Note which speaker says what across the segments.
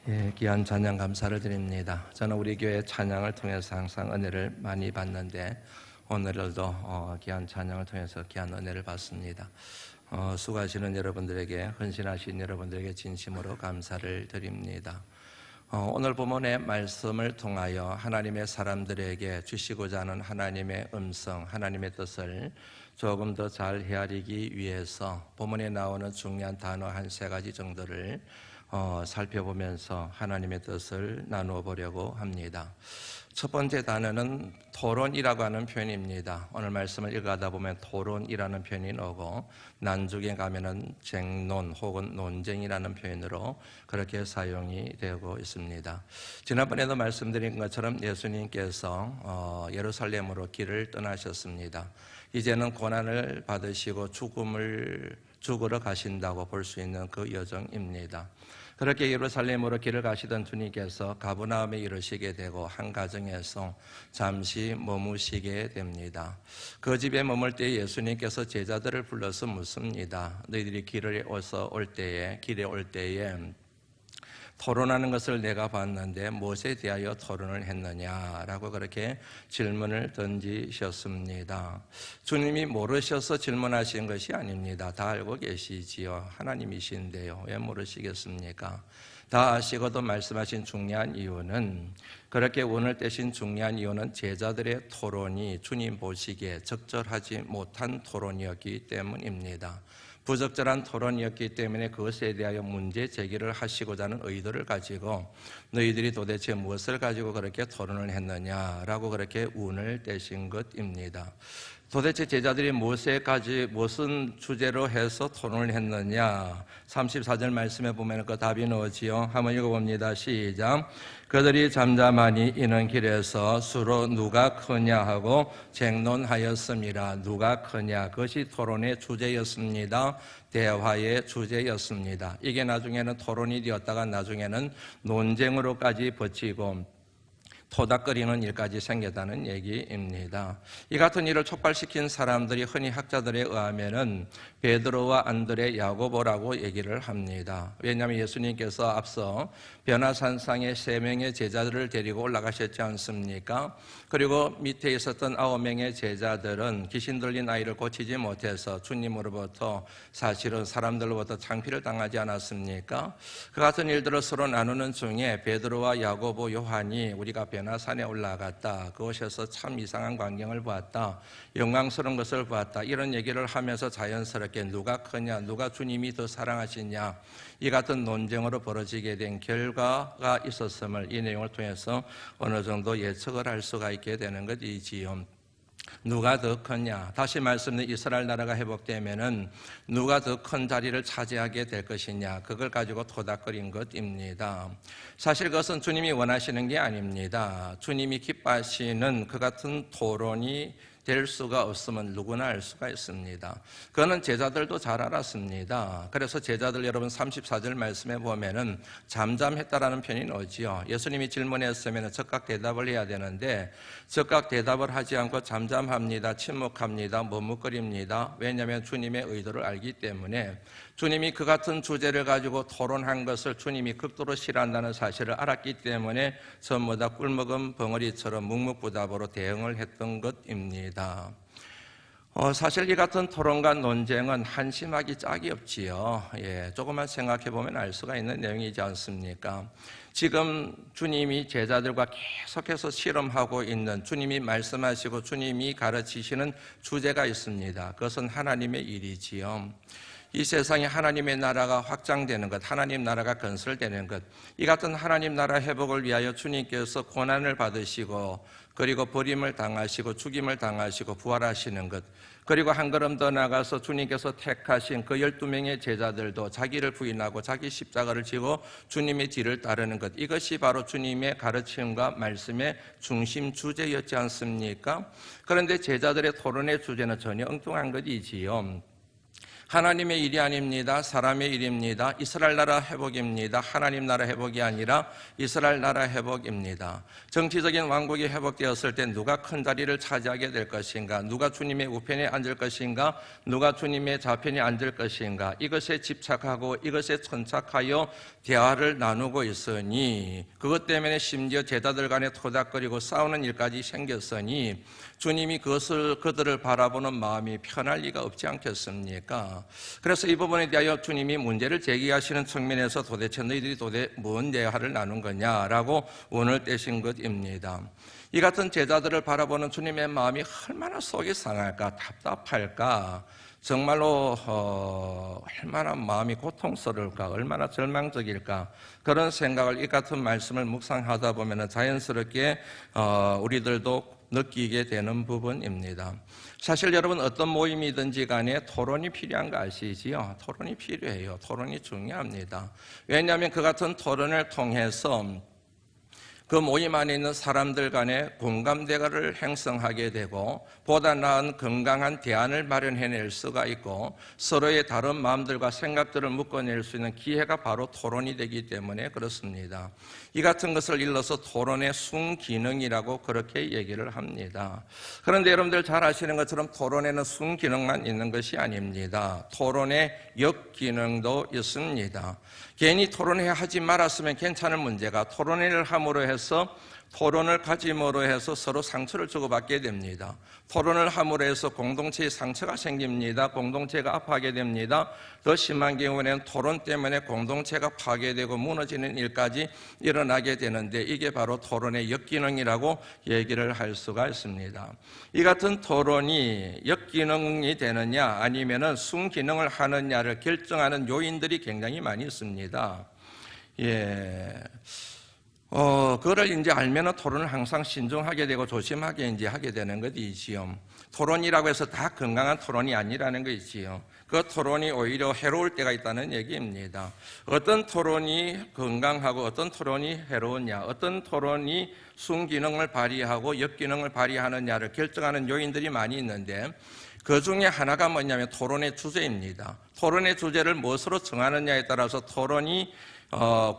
Speaker 1: 예, 귀한 찬양 감사를 드립니다. 저는 우리 교회 찬양을 통해서 항상 은혜를 많이 받는데 오늘도 귀한 찬양을 통해서 귀한 은혜를 받습니다. 수고하시는 여러분들에게, 헌신하신 여러분들에게 진심으로 감사를 드립니다. 오늘 본문의 말씀을 통하여 하나님의 사람들에게 주시고자 하는 하나님의 음성, 하나님의 뜻을 조금 더 잘 헤아리기 위해서 본문에 나오는 중요한 단어 한 세 가지 정도를 살펴보면서 하나님의 뜻을 나누어 보려고 합니다. 첫 번째 단어는 토론이라고 하는 표현입니다. 오늘 말씀을 읽어가다 보면 토론이라는 표현이 나오고 난중에 가면은 쟁론 혹은 논쟁이라는 표현으로 그렇게 사용이 되고 있습니다. 지난번에도 말씀드린 것처럼 예수님께서 예루살렘으로 길을 떠나셨습니다. 이제는 고난을 받으시고 죽으러 가신다고 볼 수 있는 그 여정입니다. 그렇게 예루살렘으로 길을 가시던 주님께서 가버나움에 이르시게 되고 한 가정에서 잠시 머무시게 됩니다. 그 집에 머물 때 예수님께서 제자들을 불러서 묻습니다. 너희들이 길에 올 때에 토론하는 것을 내가 봤는데 무엇에 대하여 토론을 했느냐라고 그렇게 질문을 던지셨습니다. 주님이 모르셔서 질문하신 것이 아닙니다. 다 알고 계시지요. 하나님이신데요. 왜 모르시겠습니까? 다 아시고도 말씀하신 중요한 이유는, 그렇게 운을 떼신 중요한 이유는 제자들의 토론이 주님 보시기에 적절하지 못한 토론이었기 때문입니다. 부적절한 토론이었기 때문에 그것에 대하여 문제 제기를 하시고자 하는 의도를 가지고 너희들이 도대체 무엇을 가지고 그렇게 토론을 했느냐라고 그렇게 운을 떼신 것입니다. 도대체 제자들이 무슨 주제로 해서 토론을 했느냐? 34절 말씀에 보면 그 답이 나오지요. 한번 읽어봅니다. 시작. 그들이 잠잠하니 이는 길에서 서로 누가 크냐 하고 쟁론하였습니다. 누가 크냐, 그것이 토론의 주제였습니다. 대화의 주제였습니다. 이게 나중에는 토론이 되었다가 나중에는 논쟁으로까지 버티고 토닥거리는 일까지 생겼다는 얘기입니다. 이 같은 일을 촉발시킨 사람들이 흔히 학자들에 의하면은 베드로와 안드레, 야고보라고 얘기를 합니다. 왜냐하면 예수님께서 앞서 변화산상에 3명의 제자들을 데리고 올라가셨지 않습니까? 그리고 밑에 있었던 9명의 제자들은 귀신 들린 아이를 고치지 못해서 주님으로부터 사실은 사람들로부터 창피를 당하지 않았습니까? 그 같은 일들을 서로 나누는 중에 베드로와 야고보, 요한이 우리가 변화산에 올라갔다, 그곳에서 참 이상한 광경을 보았다, 영광스러운 것을 보았다, 이런 얘기를 하면서 자연스럽게 누가 크냐, 누가 주님이 더 사랑하시냐, 이 같은 논쟁으로 벌어지게 된 결과가 있었음을 이 내용을 통해서 어느 정도 예측을 할 수가 있게 되는 것이지요. 누가 더 크냐? 다시 말씀드린 이스라엘 나라가 회복되면은 누가 더 큰 자리를 차지하게 될 것이냐? 그걸 가지고 토닥거린 것입니다. 사실 그것은 주님이 원하시는 게 아닙니다. 주님이 기뻐하시는 그 같은 토론이 될 수가 없으면 누구나 알 수가 있습니다. 그거는 제자들도 잘 알았습니다. 그래서 제자들 여러분 34절 말씀에 보면은 잠잠했다라는 표현이 나오지요. 예수님이 질문했으면 즉각 대답을 해야 되는데 즉각 대답을 하지 않고 잠잠합니다. 침묵합니다. 머뭇거립니다. 왜냐하면 주님의 의도를 알기 때문에, 주님이 그 같은 주제를 가지고 토론한 것을 주님이 극도로 싫어한다는 사실을 알았기 때문에 전부 다 꿀먹은 벙어리처럼 묵묵부답으로 대응을 했던 것입니다. 사실 이 같은 토론과 논쟁은 한심하기 짝이 없지요. 조금만 생각해 보면 알 수가 있는 내용이지 않습니까? 지금 주님이 제자들과 계속해서 실험하고 있는, 주님이 말씀하시고 주님이 가르치시는 주제가 있습니다. 그것은 하나님의 일이지요. 이 세상에 하나님의 나라가 확장되는 것, 하나님 나라가 건설되는 것, 이 같은 하나님 나라 회복을 위하여 주님께서 고난을 받으시고 그리고 버림을 당하시고 죽임을 당하시고 부활하시는 것, 그리고 한 걸음 더 나가서 주님께서 택하신 그 12명의 제자들도 자기를 부인하고 자기 십자가를 지고 주님의 뒤를 따르는 것, 이것이 바로 주님의 가르침과 말씀의 중심 주제였지 않습니까? 그런데 제자들의 토론의 주제는 전혀 엉뚱한 것이지요. 하나님의 일이 아닙니다. 사람의 일입니다. 이스라엘 나라 회복입니다. 하나님 나라 회복이 아니라 이스라엘 나라 회복입니다. 정치적인 왕국이 회복되었을 때 누가 큰 자리를 차지하게 될 것인가, 누가 주님의 우편에 앉을 것인가, 누가 주님의 좌편에 앉을 것인가, 이것에 집착하고 이것에 천착하여 대화를 나누고 있으니, 그것 때문에 심지어 제자들 간에 토닥거리고 싸우는 일까지 생겼으니 주님이 그들을 바라보는 마음이 편할 리가 없지 않겠습니까? 그래서 이 부분에 대하여 주님이 문제를 제기하시는 측면에서 도대체 너희들이 뭔 대화를 나눈 거냐라고 원을 떼신 것입니다. 이 같은 제자들을 바라보는 주님의 마음이 얼마나 속이 상할까, 답답할까, 정말로 얼마나 마음이 고통스러울까, 얼마나 절망적일까, 그런 생각을 이 같은 말씀을 묵상하다 보면 자연스럽게 우리들도 느끼게 되는 부분입니다. 사실 여러분, 어떤 모임이든지 간에 토론이 필요한 거 아시지요? 토론이 필요해요. 토론이 중요합니다. 왜냐하면 그 같은 토론을 통해서 그 모임 안에 있는 사람들 간의 공감대를 형성하게 되고 보다 나은 건강한 대안을 마련해낼 수가 있고 서로의 다른 마음들과 생각들을 묶어낼 수 있는 기회가 바로 토론이 되기 때문에 그렇습니다. 이 같은 것을 일러서 토론의 순기능이라고 그렇게 얘기를 합니다. 그런데 여러분들 잘 아시는 것처럼 토론에는 순기능만 있는 것이 아닙니다. 토론의 역기능도 있습니다. 괜히 토론회 하지 말았으면 괜찮을 문제가 토론회를 함으로 해서 토론을 가짐으로 해서 서로 상처를 주고받게 됩니다. 토론을 함으로 해서 공동체에 상처가 생깁니다. 공동체가 아파하게 됩니다. 더 심한 경우에는 토론 때문에 공동체가 파괴되고 무너지는 일까지 일어나게 되는데 이게 바로 토론의 역기능이라고 얘기를 할 수가 있습니다. 이 같은 토론이 역기능이 되느냐 아니면은 순기능을 하느냐를 결정하는 요인들이 굉장히 많이 있습니다. 그거를 이제 알면은 토론을 항상 신중하게 되고 조심하게 이제 하게 되는 것이지요. 토론이라고 해서 다 건강한 토론이 아니라는 것이지요. 그 토론이 오히려 해로울 때가 있다는 얘기입니다. 어떤 토론이 건강하고 어떤 토론이 해로우냐, 어떤 토론이 순기능을 발휘하고 역기능을 발휘하느냐를 결정하는 요인들이 많이 있는데 그 중에 하나가 뭐냐면 토론의 주제입니다. 토론의 주제를 무엇으로 정하느냐에 따라서 토론이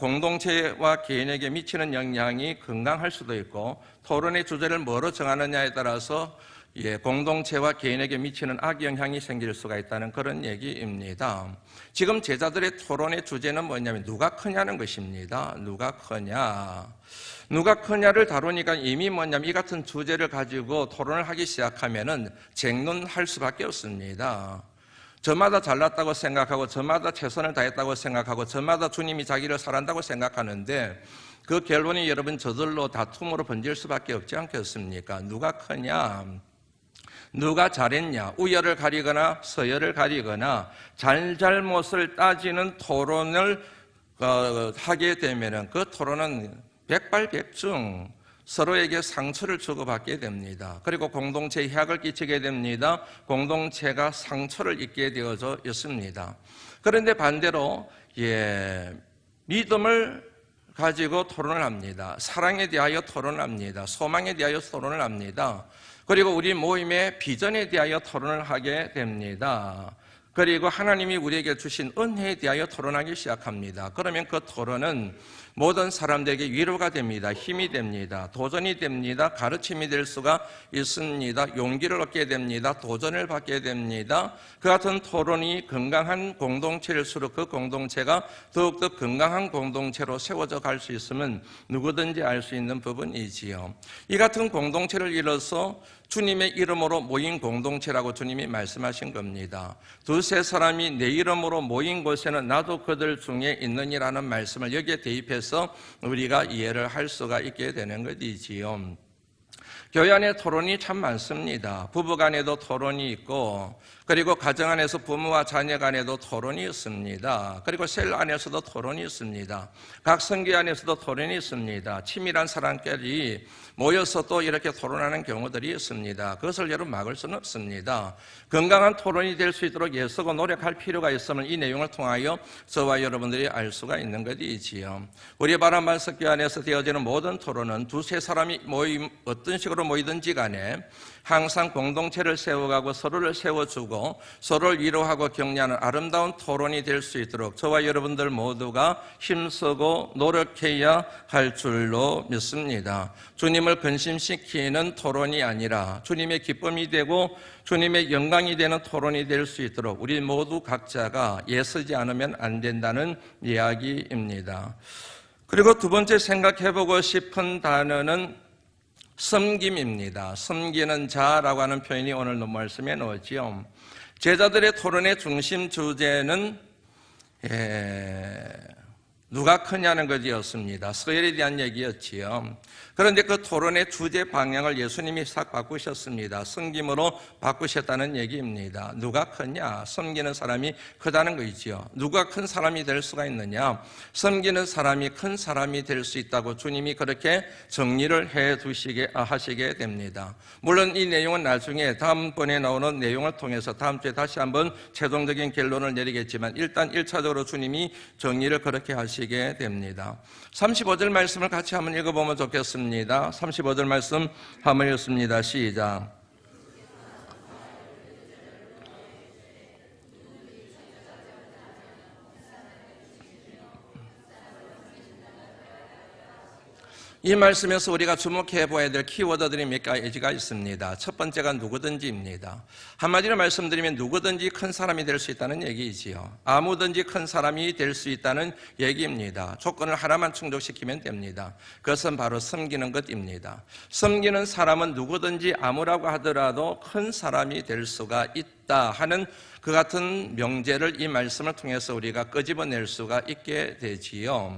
Speaker 1: 공동체와 개인에게 미치는 영향이 건강할 수도 있고 토론의 주제를 뭐로 정하느냐에 따라서 공동체와 개인에게 미치는 악영향이 생길 수가 있다는 그런 얘기입니다. 지금 제자들의 토론의 주제는 뭐냐면 누가 크냐는 것입니다. 누가 크냐. 누가 크냐를 다루니까 이미 뭐냐면 이 같은 주제를 가지고 토론을 하기 시작하면은 쟁론할 수밖에 없습니다. 저마다 잘났다고 생각하고 저마다 최선을 다했다고 생각하고 저마다 주님이 자기를 사랑한다고 생각하는데 그 결론이 여러분 저절로 다툼으로 번질 수밖에 없지 않겠습니까? 누가 크냐, 누가 잘했냐, 우열을 가리거나 서열을 가리거나 잘잘못을 따지는 토론을 하게 되면은 그 토론은 백발백중 서로에게 상처를 주고받게 됩니다. 그리고 공동체에 해악을 끼치게 됩니다. 공동체가 상처를 입게 되어져 있습니다. 그런데 반대로 믿음을 가지고 토론을 합니다. 사랑에 대하여 토론을 합니다. 소망에 대하여 토론을 합니다. 그리고 우리 모임의 비전에 대하여 토론을 하게 됩니다. 그리고 하나님이 우리에게 주신 은혜에 대하여 토론하기 시작합니다. 그러면 그 토론은 모든 사람들에게 위로가 됩니다. 힘이 됩니다. 도전이 됩니다. 가르침이 될 수가 있습니다. 용기를 얻게 됩니다. 도전을 받게 됩니다. 그 같은 토론이 건강한 공동체일수록 그 공동체가 더욱더 건강한 공동체로 세워져 갈 수 있으면 누구든지 알 수 있는 부분이지요. 이 같은 공동체를 이뤄서 주님의 이름으로 모인 공동체라고 주님이 말씀하신 겁니다. 두세 사람이 내 이름으로 모인 곳에는 나도 그들 중에 있느니라는 말씀을 여기에 대입해서 우리가 이해를 할 수가 있게 되는 것이지요. 교회 안에 토론이 참 많습니다. 부부 간에도 토론이 있고 그리고 가정 안에서 부모와 자녀 간에도 토론이 있습니다. 그리고 셀 안에서도 토론이 있습니다. 각 성교 안에서도 토론이 있습니다. 치밀한 사람끼리 모여서 또 이렇게 토론하는 경우들이 있습니다. 그것을 여러분 막을 수는 없습니다. 건강한 토론이 될 수 있도록 애쓰고 노력할 필요가 있음을 이 내용을 통하여 저와 여러분들이 알 수가 있는 것이지요. 우리 바람반석교 안에서 되어지는 모든 토론은 두세 사람이 어떤 식으로 모이든지 간에 항상 공동체를 세워가고 서로를 세워주고 힘쓰고 서로를 위로하고 격려하는 아름다운 토론이 될 수 있도록 저와 여러분들 모두가 힘쓰고 노력해야 할 줄로 믿습니다. 주님을 근심시키는 토론이 아니라 주님의 기쁨이 되고 주님의 영광이 되는 토론이 될 수 있도록 우리 모두 각자가 애쓰지 않으면 안 된다는 이야기입니다. 그리고 두 번째 생각해보고 싶은 단어는 섬김입니다. 섬기는 자라고 하는 표현이 오늘 말씀에 나오지요. 제자들의 토론의 중심 주제는 누가 크냐는 것이었습니다. 서열에 대한 얘기였지요. 그런데 그 토론의 주제 방향을 예수님이 싹 바꾸셨습니다. 섬김으로 바꾸셨다는 얘기입니다. 누가 크냐? 섬기는 사람이 크다는 거이지요. 누가 큰 사람이 될 수가 있느냐? 섬기는 사람이 큰 사람이 될 수 있다고 주님이 그렇게 정리를 하시게 됩니다. 물론 이 내용은 나중에 다음번에 나오는 내용을 통해서 다음 주에 다시 한번 최종적인 결론을 내리겠지만 일단 1차적으로 주님이 정리를 그렇게 하시게 됩니다. 35절 말씀을 같이 한번 읽어보면 좋겠습니다. 35절 말씀 한번 읽습니다. 시작. 이 말씀에서 우리가 주목해 보아야 될 키워드들이 몇 가지가 있습니다. 첫 번째가 누구든지입니다. 한마디로 말씀드리면 누구든지 큰 사람이 될 수 있다는 얘기이지요. 아무든지 큰 사람이 될 수 있다는 얘기입니다. 조건을 하나만 충족시키면 됩니다. 그것은 바로 섬기는 것입니다. 섬기는 사람은 누구든지 아무라고 하더라도 큰 사람이 될 수가 있다 하는 그 같은 명제를 이 말씀을 통해서 우리가 끄집어낼 수가 있게 되지요.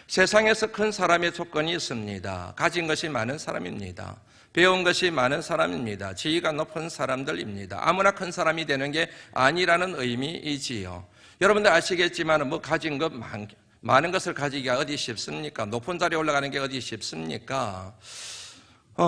Speaker 1: 세상에서 큰 사람의 조건이 있습니다. 가진 것이 많은 사람입니다. 배운 것이 많은 사람입니다. 지위가 높은 사람들입니다. 아무나 큰 사람이 되는 게 아니라는 의미이지요. 여러분들 아시겠지만 가진 것 많은 것을 가지기가 어디 쉽습니까? 높은 자리에 올라가는 게 어디 쉽습니까?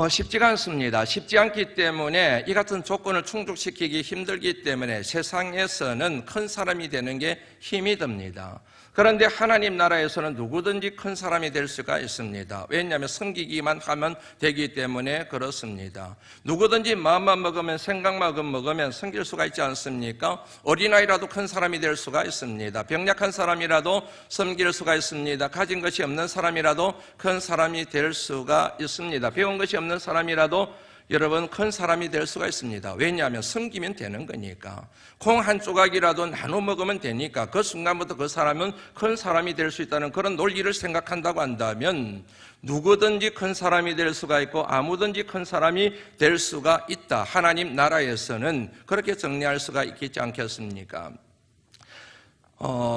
Speaker 1: 쉽지가 않습니다. 쉽지 않기 때문에 이 같은 조건을 충족시키기 힘들기 때문에 세상에서는 큰 사람이 되는 게 힘이 듭니다. 그런데 하나님 나라에서는 누구든지 큰 사람이 될 수가 있습니다. 왜냐하면 섬기기만 하면 되기 때문에 그렇습니다. 누구든지 마음만 먹으면 생각만 먹으면 섬길 수가 있지 않습니까? 어린아이라도 큰 사람이 될 수가 있습니다. 병약한 사람이라도 섬길 수가 있습니다. 가진 것이 없는 사람이라도 큰 사람이 될 수가 있습니다. 배운 것이 없는 사람이라도 여러분 큰 사람이 될 수가 있습니다. 왜냐하면 섬기면 되는 거니까. 콩 한 조각이라도 나눠 먹으면 되니까 그 순간부터 그 사람은 큰 사람이 될 수 있다는 그런 논리를 생각한다고 한다면 누구든지 큰 사람이 될 수가 있고 아무든지 큰 사람이 될 수가 있다. 하나님 나라에서는 그렇게 정리할 수가 있겠지 않겠습니까?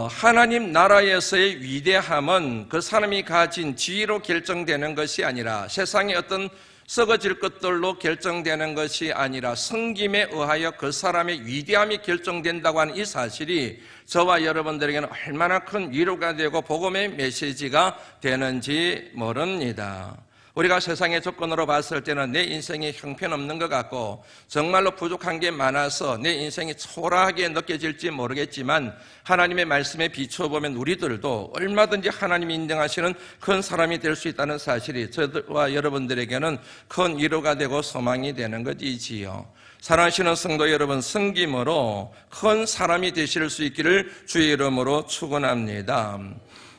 Speaker 1: 하나님 나라에서의 위대함은 그 사람이 가진 지위로 결정되는 것이 아니라 세상의 어떤 썩어질 것들로 결정되는 것이 아니라 섬김에 의하여 그 사람의 위대함이 결정된다고 하는 이 사실이 저와 여러분들에게는 얼마나 큰 위로가 되고 복음의 메시지가 되는지 모릅니다. 우리가 세상의 조건으로 봤을 때는 내 인생이 형편없는 것 같고 정말로 부족한 게 많아서 내 인생이 초라하게 느껴질지 모르겠지만 하나님의 말씀에 비춰보면 우리들도 얼마든지 하나님이 인정하시는 큰 사람이 될 수 있다는 사실이 저와 여러분들에게는 큰 위로가 되고 소망이 되는 것이지요. 사랑하시는 성도 여러분, 섬김으로 큰 사람이 되실 수 있기를 주의 이름으로 축원합니다.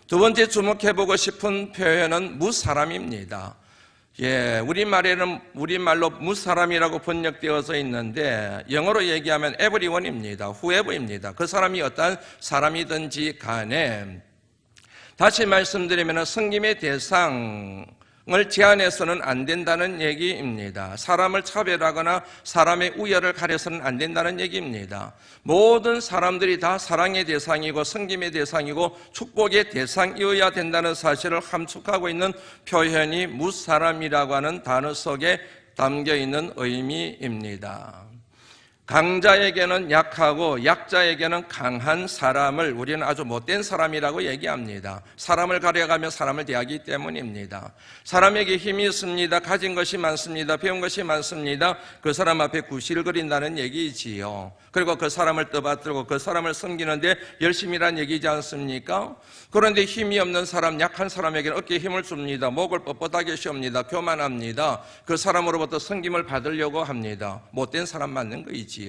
Speaker 1: 두 번째 주목해보고 싶은 표현은 무사람입니다. 우리말로 무사람이라고 번역되어져 있는데 영어로 얘기하면 everyone입니다. whoever입니다. 그 사람이 어떤 사람이든지 간에 다시 말씀드리면 섬김의 대상을 제한해서는 안 된다는 얘기입니다. 사람을 차별하거나 사람의 우열을 가려서는 안 된다는 얘기입니다. 모든 사람들이 다 사랑의 대상이고 섬김의 대상이고 축복의 대상이어야 된다는 사실을 함축하고 있는 표현이 무사람이라고 하는 단어 속에 담겨 있는 의미입니다. 강자에게는 약하고 약자에게는 강한 사람을 우리는 아주 못된 사람이라고 얘기합니다. 사람을 가려가며 사람을 대하기 때문입니다. 사람에게 힘이 있습니다. 가진 것이 많습니다. 배운 것이 많습니다. 그 사람 앞에 구실거린다는 얘기지요. 그리고 그 사람을 떠받들고 그 사람을 섬기는데 열심히란 얘기지 않습니까? 그런데 힘이 없는 사람, 약한 사람에게는 어깨에 힘을 줍니다. 목을 뻣뻣하게 씌웁니다. 교만합니다. 그 사람으로부터 섬김을 받으려고 합니다. 못된 사람 맞는 거이지요.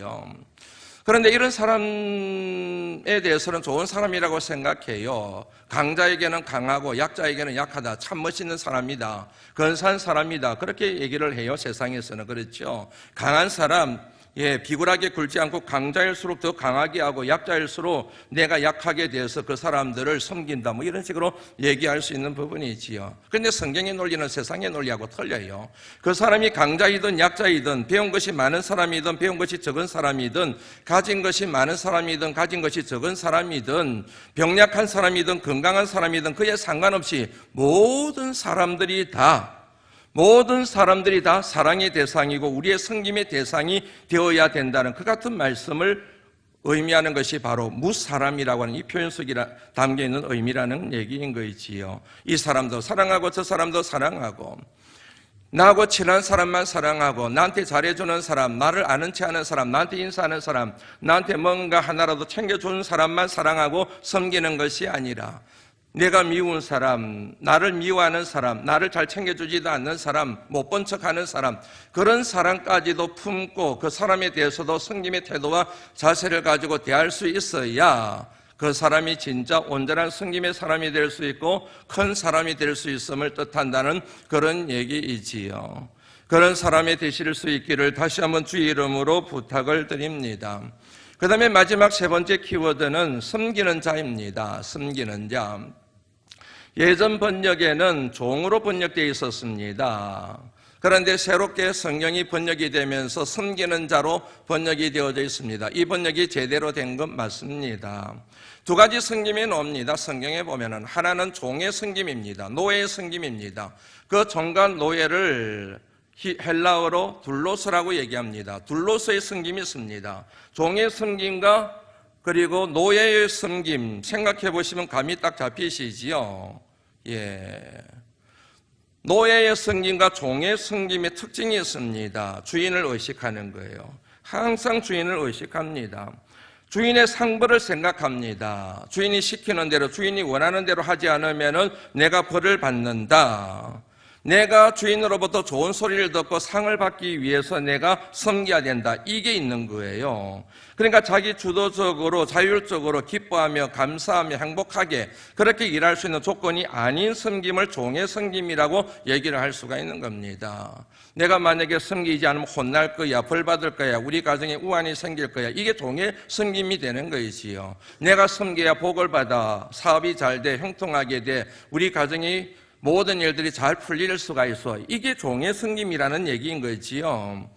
Speaker 1: 그런데 이런 사람에 대해서는 좋은 사람이라고 생각해요. 강자에게는 강하고 약자에게는 약하다. 참 멋있는 사람이다. 근사한 사람이다. 그렇게 얘기를 해요. 세상에서는. 그렇죠. 강한 사람, 비굴하게 굴지 않고 강자일수록 더 강하게 하고 약자일수록 내가 약하게 돼서 그 사람들을 섬긴다. 뭐 이런 식으로 얘기할 수 있는 부분이지요. 그런데 성경의 논리는 세상의 논리하고 틀려요. 그 사람이 강자이든 약자이든 배운 것이 많은 사람이든 배운 것이 적은 사람이든 가진 것이 많은 사람이든 가진 것이 적은 사람이든 병약한 사람이든 건강한 사람이든 그에 상관없이 모든 사람들이 다 사랑의 대상이고 우리의 섬김의 대상이 되어야 된다는 그 같은 말씀을 의미하는 것이 바로 무사람이라고 하는 이 표현 속에 담겨있는 의미라는 얘기인 것이지요. 이 사람도 사랑하고 저 사람도 사랑하고 나하고 친한 사람만 사랑하고 나한테 잘해주는 사람, 나를 아는 체 하는 사람, 나한테 인사하는 사람, 나한테 뭔가 하나라도 챙겨주는 사람만 사랑하고 섬기는 것이 아니라 내가 미운 사람, 나를 미워하는 사람, 나를 잘 챙겨주지도 않는 사람, 못 본 척하는 사람, 그런 사람까지도 품고 그 사람에 대해서도 섬김의 태도와 자세를 가지고 대할 수 있어야 그 사람이 진짜 온전한 섬김의 사람이 될 수 있고 큰 사람이 될 수 있음을 뜻한다는 그런 얘기이지요. 그런 사람이 되실 수 있기를 다시 한번 주의 이름으로 부탁을 드립니다. 그 다음에 마지막 세 번째 키워드는 섬기는 자입니다. 섬기는 자. 예전 번역에는 종으로 번역되어 있었습니다. 그런데 새롭게 성경이 번역이 되면서 섬기는 자로 번역이 되어져 있습니다. 이 번역이 제대로 된 것 맞습니다. 두 가지 섬김이 나옵니다. 성경에 보면은 하나는 종의 섬김입니다. 노예의 섬김입니다. 그 종과 노예를 헬라어로 둘로스라고 얘기합니다. 둘로스의 섬김이 있습니다. 종의 섬김과 그리고 노예의 섬김 생각해 보시면 감이 딱 잡히시지요. 노예의 섬김과 종의 섬김의 특징이 있습니다. 주인을 의식하는 거예요. 항상 주인을 의식합니다. 주인의 상벌을 생각합니다. 주인이 시키는 대로, 주인이 원하는 대로 하지 않으면 내가 벌을 받는다. 내가 주인으로부터 좋은 소리를 듣고 상을 받기 위해서 내가 섬겨야 된다. 이게 있는 거예요. 그러니까 자기 주도적으로 자율적으로 기뻐하며 감사하며 행복하게 그렇게 일할 수 있는 조건이 아닌 섬김을 종의 섬김이라고 얘기를 할 수가 있는 겁니다. 내가 만약에 섬기지 않으면 혼날 거야, 벌 받을 거야, 우리 가정에 우환이 생길 거야. 이게 종의 섬김이 되는 것이지요. 내가 섬겨야 복을 받아, 사업이 잘 돼, 형통하게 돼, 우리 가정이 모든 일들이 잘 풀릴 수가 있어. 이게 종의 섬김이라는 얘기인 거지요.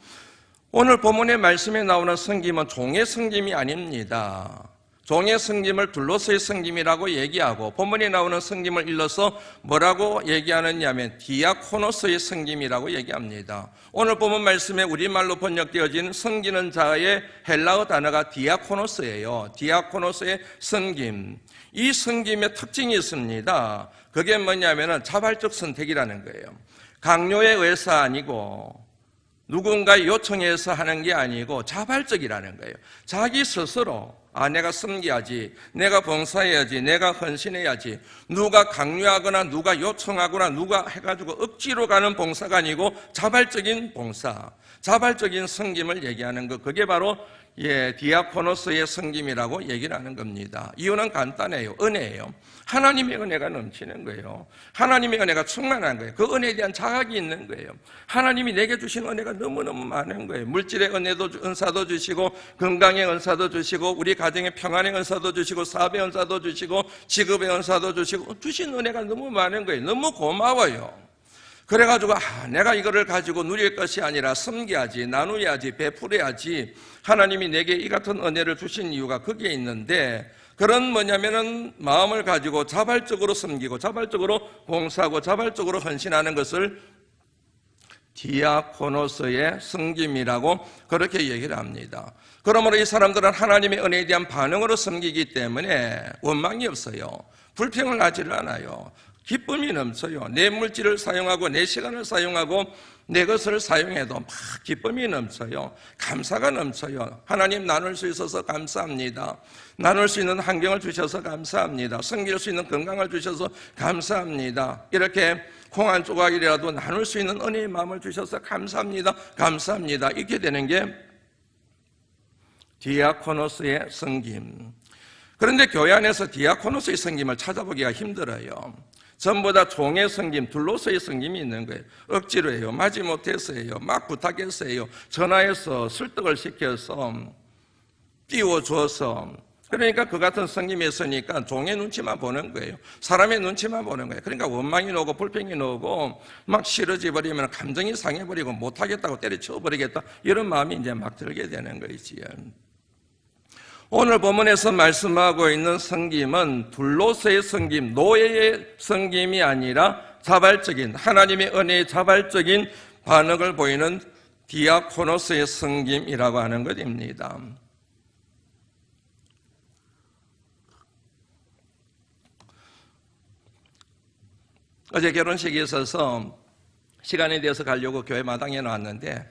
Speaker 1: 오늘 본문의 말씀에 나오는 섬김은 종의 섬김이 아닙니다. 종의 섬김을 둘로서의 섬김이라고 얘기하고 본문에 나오는 섬김을 일러서 뭐라고 얘기하느냐 하면 디아코노스의 섬김이라고 얘기합니다. 오늘 본문 말씀에 우리말로 번역되어진 섬기는 자의 헬라어 단어가 디아코노스예요. 디아코노스의 섬김. 이 섬김의 특징이 있습니다. 그게 뭐냐면은 자발적 선택이라는 거예요. 강요에 의해서 아니고 누군가의 요청해서 하는 게 아니고 자발적이라는 거예요. 자기 스스로 내가 섬겨야지, 내가 봉사해야지, 내가 헌신해야지, 누가 강요하거나 누가 요청하거나 누가 해가지고 억지로 가는 봉사가 아니고 자발적인 봉사, 자발적인 섬김을 얘기하는 것, 그게 바로 디아코노스의 섬김이라고 얘기를 하는 겁니다. 이유는 간단해요. 은혜예요. 하나님의 은혜가 넘치는 거예요. 하나님의 은혜가 충만한 거예요. 그 은혜에 대한 자각이 있는 거예요. 하나님이 내게 주신 은혜가 너무너무 많은 거예요. 물질의 은사도 주시고 건강의 은사도 주시고 우리 가정의 평안의 은사도 주시고 사업의 은사도 주시고 직업의 은사도 주시고 주신 은혜가 너무 많은 거예요. 너무 고마워요. 그래가지고 내가 이거를 가지고 누릴 것이 아니라 섬겨야지, 나누어야지, 베풀어야지. 하나님이 내게 이 같은 은혜를 주신 이유가 거기에 있는데 그런 뭐냐면은 마음을 가지고 자발적으로 섬기고 자발적으로 봉사하고 자발적으로 헌신하는 것을 디아코노스의 섬김이라고 그렇게 얘기를 합니다. 그러므로 이 사람들은 하나님의 은혜에 대한 반응으로 섬기기 때문에 원망이 없어요. 불평을 하지를 않아요. 기쁨이 넘쳐요. 내 물질을 사용하고 내 시간을 사용하고 내 것을 사용해도 막 기쁨이 넘쳐요. 감사가 넘쳐요. 하나님 나눌 수 있어서 감사합니다. 나눌 수 있는 환경을 주셔서 감사합니다. 섬길 수 있는 건강을 주셔서 감사합니다. 이렇게 콩 한 조각이라도 나눌 수 있는 은혜의 마음을 주셔서 감사합니다. 감사합니다. 이렇게 되는 게 디아코노스의 섬김. 그런데 교회 안에서 디아코노스의 섬김을 찾아보기가 힘들어요. 전부 다 종의 섬김, 둘로서의 섬김이 있는 거예요. 억지로 해요. 마지못해서 해요. 막 부탁해서 해요. 전화해서 설득을 시켜서 띄워줘서. 그러니까 그 같은 섬김이 있으니까 종의 눈치만 보는 거예요. 사람의 눈치만 보는 거예요. 그러니까 원망이 나오고 불평이 나오고 막 싫어져 버리면 감정이 상해버리고 못하겠다고 때려쳐버리겠다, 이런 마음이 이제 막 들게 되는 거지요. 오늘 본문에서 말씀하고 있는 섬김은 둘로서의 섬김, 노예의 섬김이 아니라 자발적인, 하나님의 은혜의 자발적인 반응을 보이는 디아코노스의 섬김이라고 하는 것입니다. 어제 결혼식이 있어서 시간에 대해서 가려고 교회 마당에 나왔는데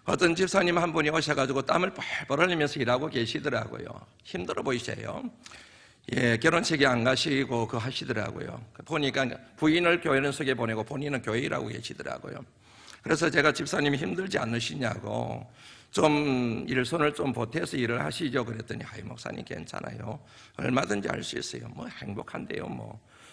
Speaker 1: 어떤 집사님 한 분이 오셔가지고 땀을 뻘뻘 흘리면서 일하고 계시더라고요. 힘들어 보이세요. 예, 결혼식에 안 가시고 그거 하시더라고요. 보니까 부인을 교회는 속에 보내고 본인은 교회 일하고 계시더라고요. 그래서 제가 집사님이 힘들지 않으시냐고, 좀 일손을 좀 보태서 일을 하시죠. 그랬더니 아이 목사님 괜찮아요. 얼마든지 할 수 있어요. 뭐 행복한데요.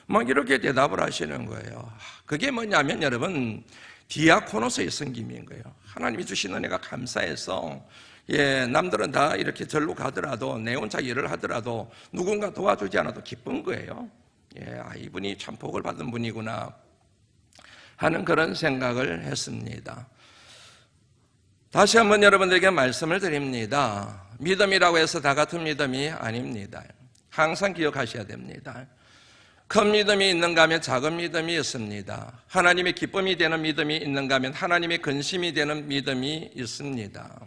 Speaker 1: 뭐 이렇게 대답을 하시는 거예요. 그게 뭐냐면 여러분, 디아코노스의 섬김인 거예요. 하나님이 주신 은혜가 감사해서, 예, 남들은 다 이렇게 절로 가더라도 내 혼자 일을 하더라도 누군가 도와주지 않아도 기쁜 거예요. 예, 이분이 참 복을 받은 분이구나 하는 그런 생각을 했습니다. 다시 한번 여러분들에게 말씀을 드립니다. 믿음이라고 해서 다 같은 믿음이 아닙니다. 항상 기억하셔야 됩니다. 큰 믿음이 있는가 하면 작은 믿음이 있습니다. 하나님의 기쁨이 되는 믿음이 있는가 하면 하나님의 근심이 되는 믿음이 있습니다.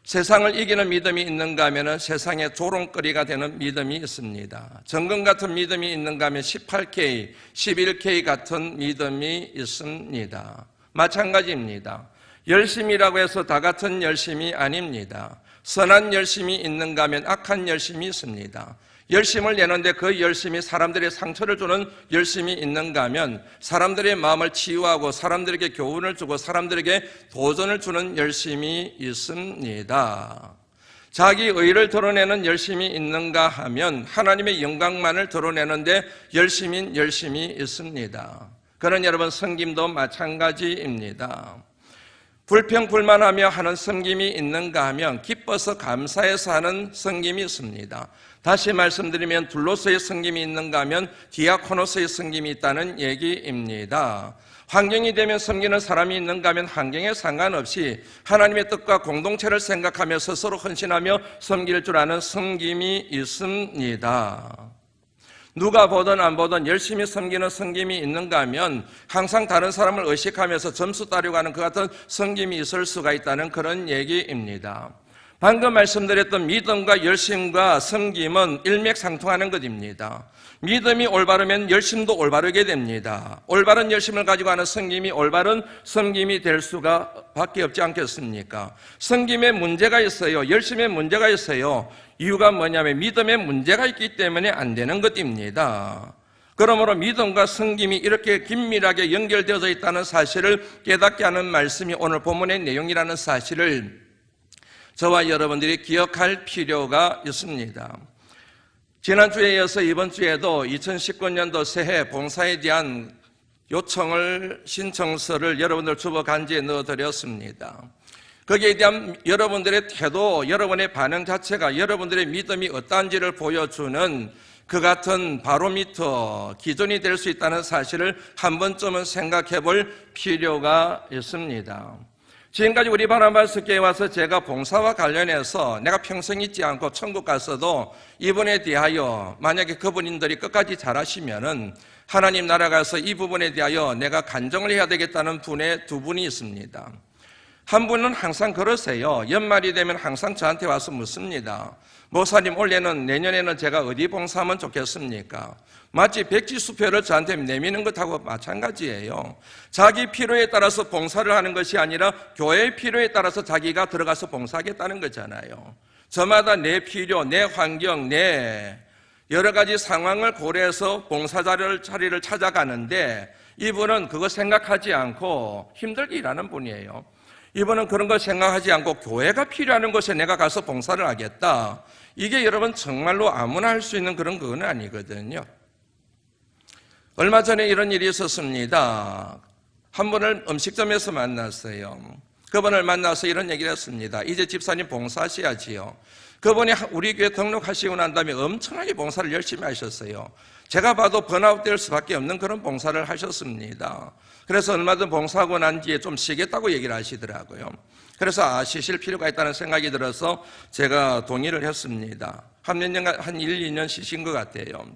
Speaker 1: 세상을 이기는 믿음이 있는가 하면 세상의 조롱거리가 되는 믿음이 있습니다. 정금 같은 믿음이 있는가 하면 18K, 11K 같은 믿음이 있습니다. 마찬가지입니다. 열심이라고 해서 다 같은 열심이 아닙니다. 선한 열심이 있는가 하면 악한 열심이 있습니다. 열심을 내는데 그 열심이 사람들의 상처를 주는 열심이 있는가 하면 사람들의 마음을 치유하고 사람들에게 교훈을 주고 사람들에게 도전을 주는 열심이 있습니다. 자기 의를 드러내는 열심이 있는가 하면 하나님의 영광만을 드러내는데 열심이 있습니다. 그런 여러분, 섬김도 마찬가지입니다. 불평불만하며 하는 섬김이 있는가 하면 기뻐서 감사해서 하는 섬김이 있습니다. 다시 말씀드리면 둘로서의 섬김이 있는가 하면 디아코노스의 섬김이 있다는 얘기입니다. 환경이 되면 섬기는 사람이 있는가 하면 환경에 상관없이 하나님의 뜻과 공동체를 생각하며 스스로 헌신하며 섬길 줄 아는 섬김이 있습니다. 누가 보든 안 보든 열심히 섬기는 섬김이 있는가 하면 항상 다른 사람을 의식하면서 점수 따려고 하는 그 같은 섬김이 있을 수가 있다는 그런 얘기입니다. 방금 말씀드렸던 믿음과 열심과 섬김은 일맥상통하는 것입니다. 믿음이 올바르면 열심도 올바르게 됩니다. 올바른 열심을 가지고 하는 섬김이 올바른 섬김이 될 수가 밖에 없지 않겠습니까? 섬김에 문제가 있어요. 열심에 문제가 있어요. 이유가 뭐냐면 믿음에 문제가 있기 때문에 안 되는 것입니다. 그러므로 믿음과 섬김이 이렇게 긴밀하게 연결되어져 있다는 사실을 깨닫게 하는 말씀이 오늘 본문의 내용이라는 사실을 저와 여러분들이 기억할 필요가 있습니다. 지난주에 이어서 이번 주에도 2019년도 새해 봉사에 대한 요청을, 신청서를 여러분들 주보 간지에 넣어드렸습니다. 거기에 대한 여러분들의 태도, 여러분의 반응 자체가 여러분들의 믿음이 어떠한지를 보여주는 그 같은 바로미터, 기준이 될 수 있다는 사실을 한 번쯤은 생각해 볼 필요가 있습니다. 지금까지 우리 바나바스교회에 와서 제가 봉사와 관련해서 내가 평생 잊지 않고 천국 갔어도 이분에 대하여 만약에 그분들이 끝까지 잘하시면은 하나님 나라 가서 이 부분에 대하여 내가 간정을 해야 되겠다는 분의 두 분이 있습니다. 한 분은 항상 그러세요. 연말이 되면 항상 저한테 와서 묻습니다. 목사님, 올해는 내년에는 제가 어디 봉사하면 좋겠습니까? 마치 백지수표를 저한테 내미는 것하고 마찬가지예요. 자기 필요에 따라서 봉사를 하는 것이 아니라 교회의 필요에 따라서 자기가 들어가서 봉사하겠다는 거잖아요. 저마다 내 필요, 내 환경, 내 여러 가지 상황을 고려해서 봉사 자리를 찾아가는데 이분은 그거 생각하지 않고 힘들게 일하는 분이에요. 이번은 그런 거 생각하지 않고 교회가 필요한 곳에 내가 가서 봉사를 하겠다. 이게 여러분 정말로 아무나 할 수 있는 그런 건 아니거든요. 얼마 전에 이런 일이 있었습니다. 한 분을 음식점에서 만났어요. 그분을 만나서 이런 얘기를 했습니다. 이제 집사님 봉사하셔야지요. 그분이 우리 교회 등록하시고 난 다음에 엄청나게 봉사를 열심히 하셨어요. 제가 봐도 번아웃 될 수밖에 없는 그런 봉사를 하셨습니다. 그래서 얼마 전 봉사하고 난 뒤에 좀 쉬겠다고 얘기를 하시더라고요. 그래서 쉬실 필요가 있다는 생각이 들어서 제가 동의를 했습니다. 한 1, 2년 쉬신 것 같아요.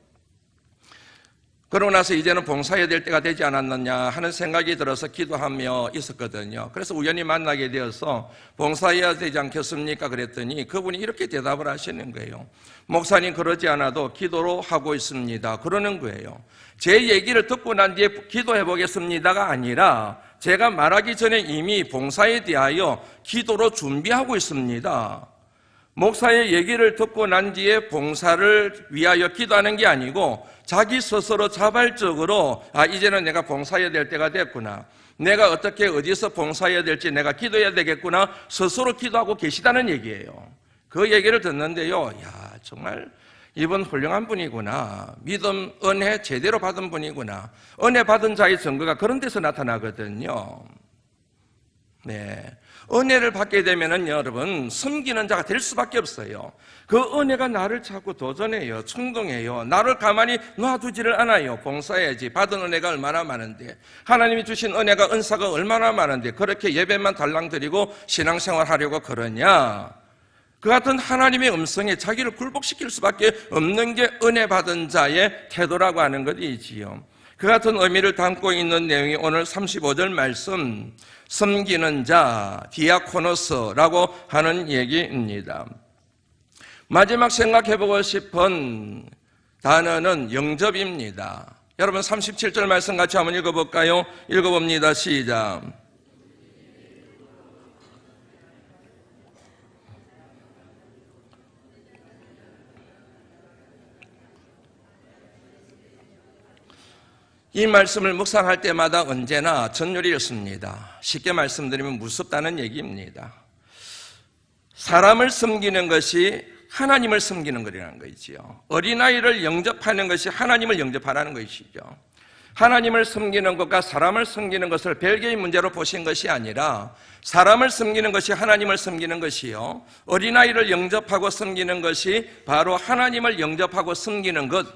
Speaker 1: 그러고 나서 이제는 봉사해야 될 때가 되지 않았느냐 하는 생각이 들어서 기도하며 있었거든요. 그래서 우연히 만나게 되어서 봉사해야 되지 않겠습니까? 그랬더니 그분이 이렇게 대답을 하시는 거예요. 목사님, 그러지 않아도 기도로 하고 있습니다. 그러는 거예요. 제 얘기를 듣고 난 뒤에 기도해 보겠습니다가 아니라 제가 말하기 전에 이미 봉사에 대하여 기도로 준비하고 있습니다. 목사의 얘기를 듣고 난 뒤에 봉사를 위하여 기도하는 게 아니고 자기 스스로 자발적으로 이제는 내가 봉사해야 될 때가 됐구나. 내가 어떻게 어디서 봉사해야 될지 내가 기도해야 되겠구나. 스스로 기도하고 계시다는 얘기예요. 그 얘기를 듣는데요. 정말 이분 훌륭한 분이구나. 믿음, 은혜 제대로 받은 분이구나. 은혜 받은 자의 증거가 그런 데서 나타나거든요. 네. 은혜를 받게 되면은 여러분 섬기는 자가 될 수밖에 없어요. 그 은혜가 나를 자꾸 도전해요. 충동해요. 나를 가만히 놔두지를 않아요. 봉사해야지. 받은 은혜가 얼마나 많은데, 하나님이 주신 은혜가 은사가 얼마나 많은데 그렇게 예배만 달랑 드리고 신앙생활 하려고 그러냐. 그 같은 하나님의 음성에 자기를 굴복시킬 수밖에 없는 게 은혜 받은 자의 태도라고 하는 것이지요. 그 같은 의미를 담고 있는 내용이 오늘 35절 말씀, 섬기는 자, 디아코노스라고 하는 얘기입니다. 마지막 생각해보고 싶은 단어는 영접입니다. 여러분 37절 말씀 같이 한번 읽어볼까요? 읽어봅니다. 시작. 이 말씀을 묵상할 때마다 언제나 전율이었습니다. 쉽게 말씀드리면 무섭다는 얘기입니다. 사람을 섬기는 것이 하나님을 섬기는 거라는 거지요. 어린아이를 영접하는 것이 하나님을 영접하라는 것이죠. 하나님을 섬기는 것과 사람을 섬기는 것을 별개의 문제로 보신 것이 아니라 사람을 섬기는 것이 하나님을 섬기는 것이요, 어린아이를 영접하고 섬기는 것이 바로 하나님을 영접하고 섬기는 것,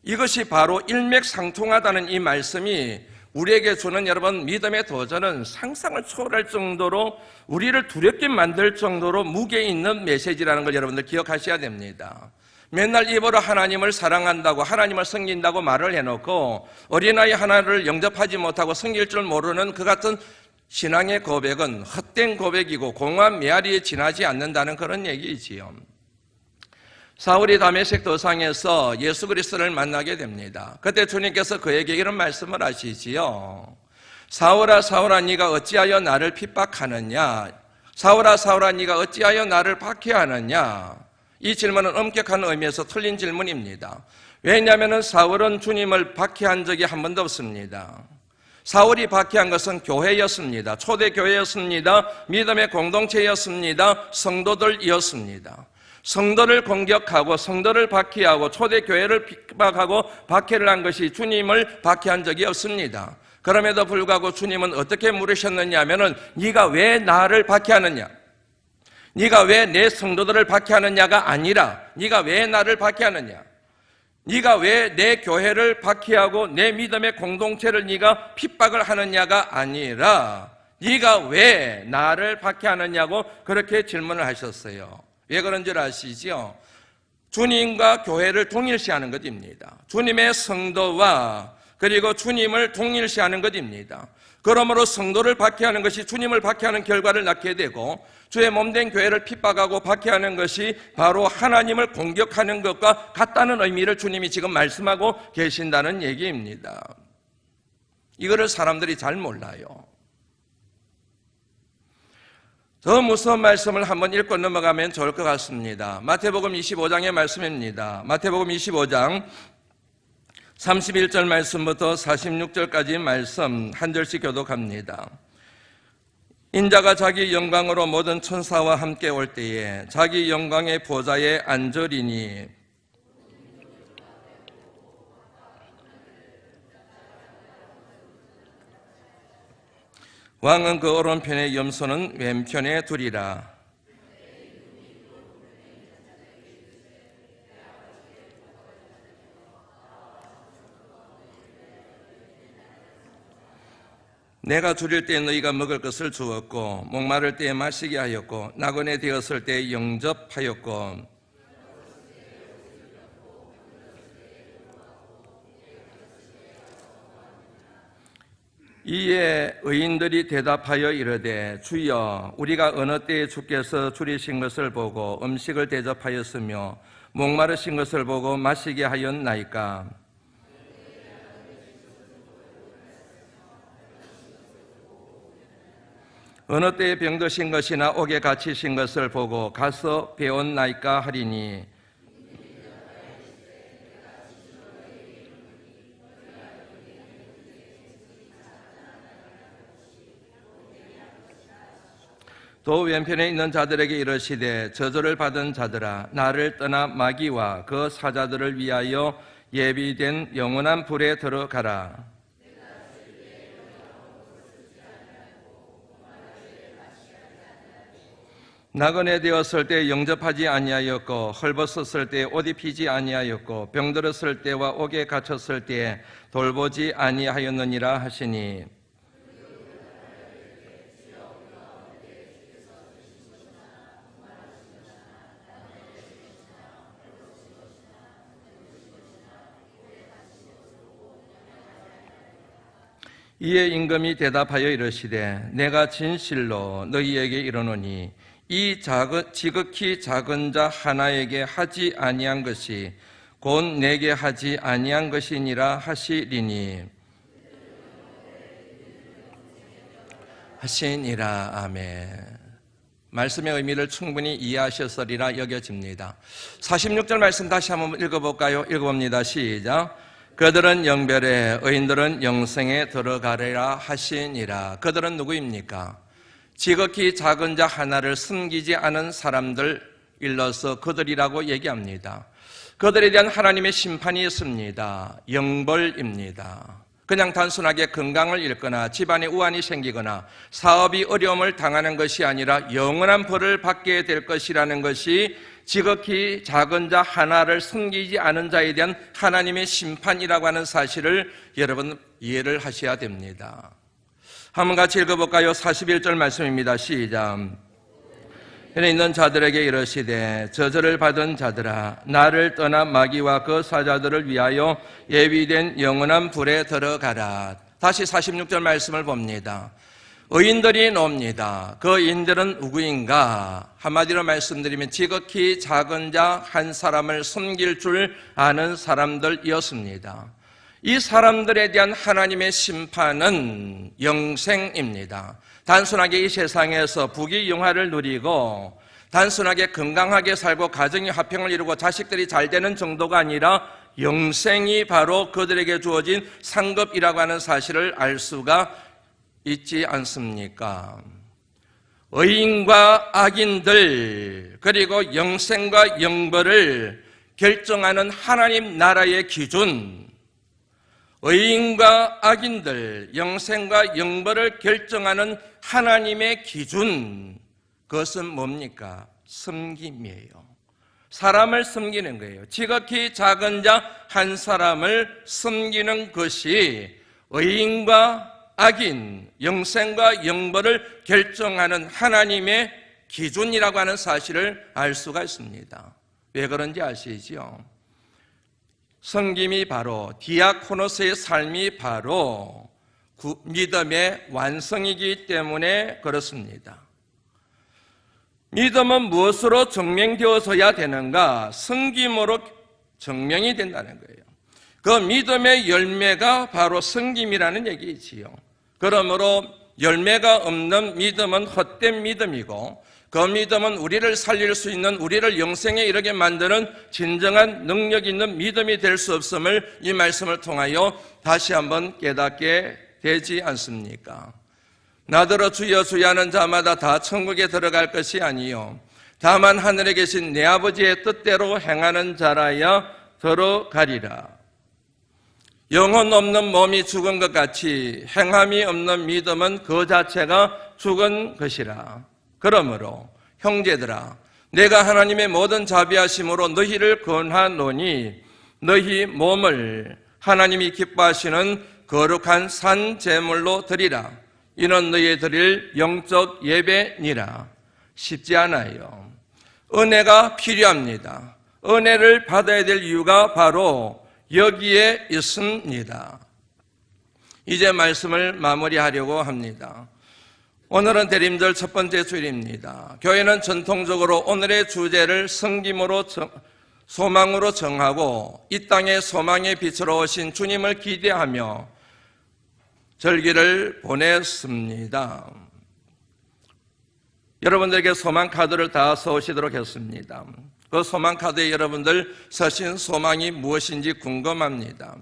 Speaker 1: 이것이 바로 일맥상통하다는 이 말씀이 우리에게 주는 여러분 믿음의 도전은 상상을 초월할 정도로 우리를 두렵게 만들 정도로 무게 있는 메시지라는 걸 여러분들 기억하셔야 됩니다. 맨날 입으로 하나님을 사랑한다고 하나님을 섬긴다고 말을 해놓고 어린아이 하나를 영접하지 못하고 섬길 줄 모르는 그 같은 신앙의 고백은 헛된 고백이고 공허한 메아리에 지나지 않는다는 그런 얘기이지요. 사울이 다메섹 도상에서 예수 그리스도를 만나게 됩니다. 그때 주님께서 그에게 이런 말씀을 하시지요. 사울아 사울아 네가 어찌하여 나를 핍박하느냐. 사울아 사울아 네가 어찌하여 나를 박해하느냐. 이 질문은 엄격한 의미에서 틀린 질문입니다. 왜냐하면 사울은 주님을 박해한 적이 한 번도 없습니다. 사울이 박해한 것은 교회였습니다. 초대교회였습니다. 믿음의 공동체였습니다. 성도들이었습니다. 성도를 공격하고 성도를 박해하고 초대교회를 핍박하고 박해를 한 것이 주님을 박해한 적이 없습니다. 그럼에도 불구하고 주님은 어떻게 물으셨느냐 하면은 네가 왜 나를 박해하느냐, 네가 왜 내 성도들을 박해하느냐가 아니라 네가 왜 나를 박해하느냐, 네가 왜 내 교회를 박해하고 내 믿음의 공동체를 네가 핍박을 하느냐가 아니라 네가 왜 나를 박해하느냐고 그렇게 질문을 하셨어요. 왜 그런 줄 아시죠? 주님과 교회를 동일시하는 것입니다. 주님의 성도와 그리고 주님을 동일시하는 것입니다. 그러므로 성도를 박해하는 것이 주님을 박해하는 결과를 낳게 되고 주의 몸된 교회를 핍박하고 박해하는 것이 바로 하나님을 공격하는 것과 같다는 의미를 주님이 지금 말씀하고 계신다는 얘기입니다. 이거를 사람들이 잘 몰라요. 더 무서운 말씀을 한번 읽고 넘어가면 좋을 것 같습니다. 마태복음 25장의 말씀입니다. 마태복음 25장 31절 말씀부터 46절까지 말씀 한 절씩 교독합니다. 인자가 자기 영광으로 모든 천사와 함께 올 때에 자기 영광의 보좌에 앉으리니 왕은 그 오른편에 염소는 왼편에 두리라. 내가 줄일 때 너희가 먹을 것을 주었고 목마를 때에 마시게 하였고 나그네 되었을 때에 영접하였고 이에 의인들이 대답하여 이르되 주여 우리가 어느 때에 주께서 줄이신 것을 보고 음식을 대접하였으며 목마르신 것을 보고 마시게 하였나이까. 어느 때에 병드신 것이나 옥에 갇히신 것을 보고 가서 배웠나이까 하리니 또 왼편에 있는 자들에게 이르시되 저주를 받은 자들아 나를 떠나 마귀와 그 사자들을 위하여 예비된 영원한 불에 들어가라. 나그네 되었을 때 영접하지 아니하였고 헐벗었을 때 옷 입히지 아니하였고 병들었을 때와 옥에 갇혔을 때에 돌보지 아니하였느니라 하시니 이에 임금이 대답하여 이르시되 내가 진실로 너희에게 이르노니 이 지극히 작은 자 하나에게 하지 아니한 것이 곧 내게 하지 아니한 것이니라 하시리니 하시니라. 아멘. 말씀의 의미를 충분히 이해하셨으리라 여겨집니다. 46절 말씀 다시 한번 읽어볼까요? 읽어봅니다. 시작. 그들은 영별에 의인들은 영생에 들어가리라 하시니라. 그들은 누구입니까? 지극히 작은 자 하나를 숨기지 않은 사람들 일러서 그들이라고 얘기합니다. 그들에 대한 하나님의 심판이 있습니다. 영벌입니다. 그냥 단순하게 건강을 잃거나 집안에 우환이 생기거나 사업이 어려움을 당하는 것이 아니라 영원한 벌을 받게 될 것이라는 것이 지극히 작은 자 하나를 숨기지 않은 자에 대한 하나님의 심판이라고 하는 사실을 여러분 이해를 하셔야 됩니다. 한번 같이 읽어볼까요? 41절 말씀입니다. 시작. 현에 있는 자들에게 이르시되 저주를 받은 자들아 나를 떠나 마귀와 그 사자들을 위하여 예비된 영원한 불에 들어가라. 다시 46절 말씀을 봅니다. 의인들이 나옵니다. 그 의인들은 누구인가? 한마디로 말씀드리면 지극히 작은 자 한 사람을 숨길 줄 아는 사람들이었습니다. 이 사람들에 대한 하나님의 심판은 영생입니다. 단순하게 이 세상에서 부귀영화를 누리고 단순하게 건강하게 살고 가정의 화평을 이루고 자식들이 잘 되는 정도가 아니라 영생이 바로 그들에게 주어진 상급이라고 하는 사실을 알 수가 있지 않습니까? 의인과 악인들 그리고 영생과 영벌을 결정하는 하나님 나라의 기준, 의인과 악인들, 영생과 영벌을 결정하는 하나님의 기준, 그것은 뭡니까? 섬김이에요. 사람을 섬기는 거예요. 지극히 작은 자 한 사람을 섬기는 것이 의인과 악인, 영생과 영벌을 결정하는 하나님의 기준이라고 하는 사실을 알 수가 있습니다. 왜 그런지 아시죠? 섬김이 바로 디아코노스의 삶이 바로 믿음의 완성이기 때문에 그렇습니다. 믿음은 무엇으로 증명되어서야 되는가? 섬김으로 증명이 된다는 거예요. 그 믿음의 열매가 바로 섬김이라는 얘기지요. 그러므로 열매가 없는 믿음은 헛된 믿음이고 그 믿음은 우리를 살릴 수 있는, 우리를 영생에 이르게 만드는 진정한 능력 있는 믿음이 될 수 없음을 이 말씀을 통하여 다시 한번 깨닫게 되지 않습니까? 나더러 주여 주여 하는 자마다 다 천국에 들어갈 것이 아니요 다만 하늘에 계신 내 아버지의 뜻대로 행하는 자라야 들어가리라. 영혼 없는 몸이 죽은 것 같이 행함이 없는 믿음은 그 자체가 죽은 것이라. 그러므로 형제들아, 내가 하나님의 모든 자비하심으로 너희를 권하노니 너희 몸을 하나님이 기뻐하시는 거룩한 산 제물로 드리라. 이는 너희 드릴 영적 예배니라. 쉽지 않아요. 은혜가 필요합니다. 은혜를 받아야 될 이유가 바로 여기에 있습니다. 이제 말씀을 마무리하려고 합니다. 오늘은 대림절 첫 번째 주일입니다. 교회는 전통적으로 오늘의 주제를 섬김으로 소망으로 정하고 이 땅에 소망의 빛으로 오신 주님을 기대하며 절기를 보냈습니다. 여러분들에게 소망 카드를 다 써오시도록 했습니다. 그 소망 카드에 여러분들 서신 소망이 무엇인지 궁금합니다.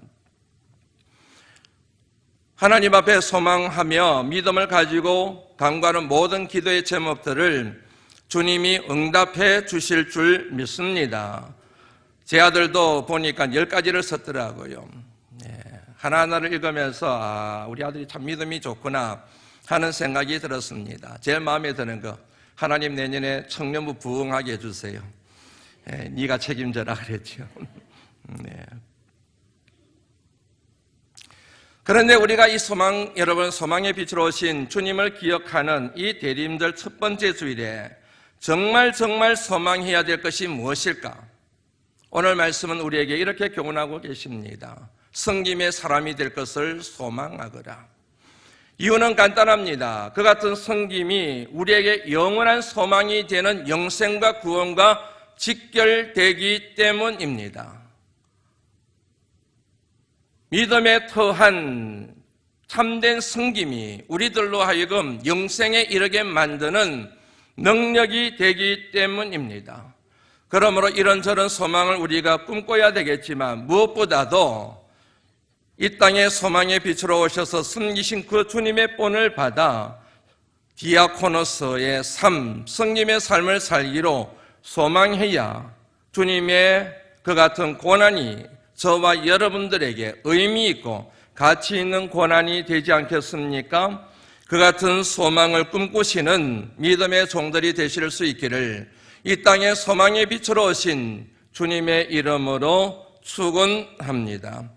Speaker 1: 하나님 앞에 소망하며 믿음을 가지고 간구하는 모든 기도의 제목들을 주님이 응답해 주실 줄 믿습니다. 제 아들도 보니까 10가지를 썼더라고요. 하나하나를 읽으면서 우리 아들이 참 믿음이 좋구나 하는 생각이 들었습니다. 제일 마음에 드는 거, 하나님 내년에 청년부 부흥하게 해주세요. 네가 책임져라 그랬죠. 그런데 우리가 이 소망, 여러분 소망의 빛으로 오신 주님을 기억하는 이 대림절 첫 번째 주일에 정말 소망해야 될 것이 무엇일까? 오늘 말씀은 우리에게 이렇게 교훈하고 계십니다. 성김의 사람이 될 것을 소망하거라. 이유는 간단합니다. 그 같은 성김이 우리에게 영원한 소망이 되는 영생과 구원과 직결되기 때문입니다. 믿음에 터한 참된 성김이 우리들로 하여금 영생에 이르게 만드는 능력이 되기 때문입니다. 그러므로 이런저런 소망을 우리가 꿈꿔야 되겠지만 무엇보다도 이 땅에 소망의 빛으로 오셔서 섬기신 그 주님의 본을 받아 디아코노스의 삶, 성님의 삶을 살기로 소망해야 주님의 그 같은 고난이 저와 여러분들에게 의미 있고 가치 있는 고난이 되지 않겠습니까? 그 같은 소망을 꿈꾸시는 믿음의 종들이 되실 수 있기를 이 땅에 소망의 빛으로 오신 주님의 이름으로 축원합니다.